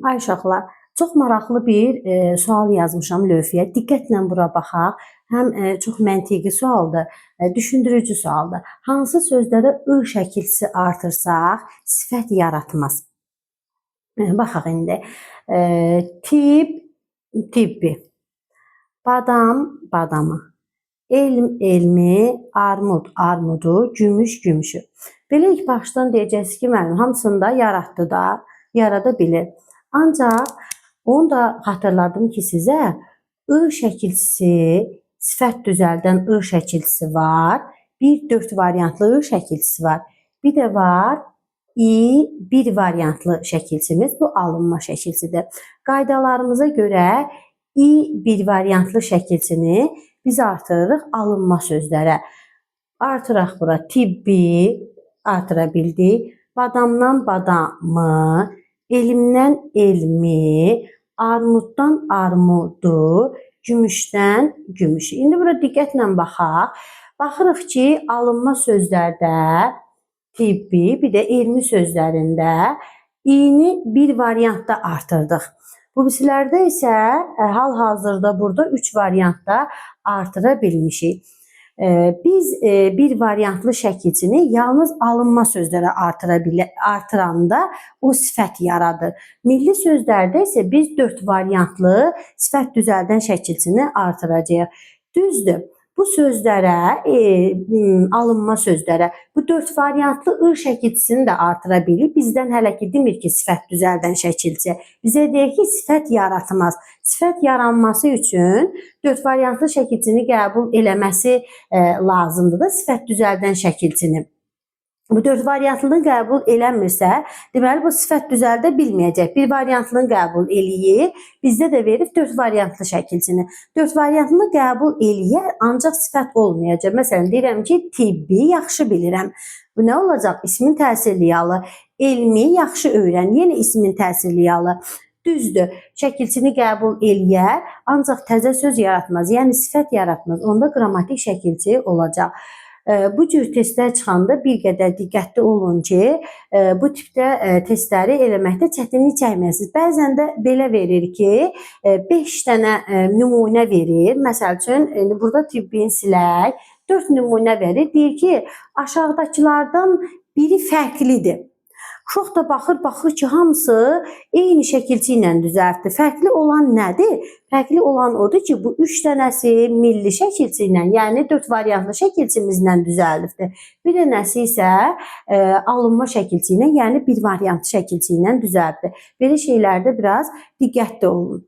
Ay uşaqlar, çox maraqlı bir sual yazmışam lövhəyə. Diqqətlə bura baxaq. Həm çox məntiqi sualdır, düşündürücü sualdır. Hansı sözlərə ı şəkilçisi artırsaq, sifət yaratmaz? Baxaq indi. Tib, tibbi. Badam, badamı. Elm, elmi, armud, armudu, gümüş, gümüşü. Belə ilk başdan deyəcəksiniz ki, müəllim hamısını da yaratdı da, yarada bilir. Ancaq onu da xatırladım ki, sizə ı şəkilçisi, sifət düzəldən ı şəkilçisi var. Bir 4 variantlı ı şəkilçisi var. Bir də var bir variantlı şəkilçimiz. Bu alınma şəkilçisidir. Qaydalarımıza görə bir variantlı şəkilçini biz artırırıq alınma sözlərə. Artıraq bura tibbi, artıra bildik. Badamdan badamı, elmdən elmi, armuddan armudu, gümüşdən gümüşü. İndi bura diqqətlə baxaq. Baxırıq ki, alınma sözlərdə tibbi, bir də elmi sözlərində i'ni bir variantda artırdıq. Bu birisilərdə isə hal-hazırda burada 3 variantda artıra bilmişik. Biz bir variantlı şəkilçini yalnız alınma sözlərə artıranda o sifət yaradır. Milli sözlərdə isə biz 4 variantlı sifət düzəldən şəkilçini artıracağıq. Düzdür. Bu sözlərə, alınma sözlərə bu 4 variantlı ı şəkilçisini də artıra bilir. Bizdən hələ ki demir ki, sifət düzəldən şəkilçi. Bizə deyir ki, sifət yaratmaz. Sifət yaranması üçün 4 variantlı şəkilçini qəbul eləməsi lazımdır da sifət düzəldən şəkilçini. Bu 4 variantlını qəbul eləmirsə, deməli bu sifət düzəldə bilməyəcək. Bir variantlını qəbul eləyir, bizdə də verib 4 variantlı şəkilçini. 4 variantlını qəbul eləyər, ancaq sifət olmayacaq. Məsələn, deyirəm ki, tibbi yaxşı bilirəm. Bu nə olacaq? İsmin təsirli yalı. Elmi yaxşı öyrən. Yenə ismin təsirli yalı. Düzdür, şəkilçini qəbul eləyər, ancaq təzə söz yaratmaz, yəni sifət yaratmaz. Onda qrammatik şəkilçi olacaq. Bu cür testlər çıxanda bir qədər diqqətli olun ki, bu tipdə testləri eləməkdə çətinlik çəkməyəsiniz. Bəzən də belə verir ki, 5 dənə nümunə verir. Məsəl üçün, burada tibbin silək, 4 nümunə verir. Deyir ki, aşağıdakılardan biri fərqlidir. Uşaq da baxır ki, hamısı eyni şəkilçi ilə düzəltdi. Fərqli olan nədir? Fərqli olan odur ki, bu 3 dənəsi milli şəkilçi ilə, yəni 4 variantlı şəkilçimizlə düzəldibdir. Bir dənəsi isə alınma şəkilçi ilə, yəni bir variantlı şəkilçi ilə düzəldibdir. Belə şeylərdə biraz diqqətli olun.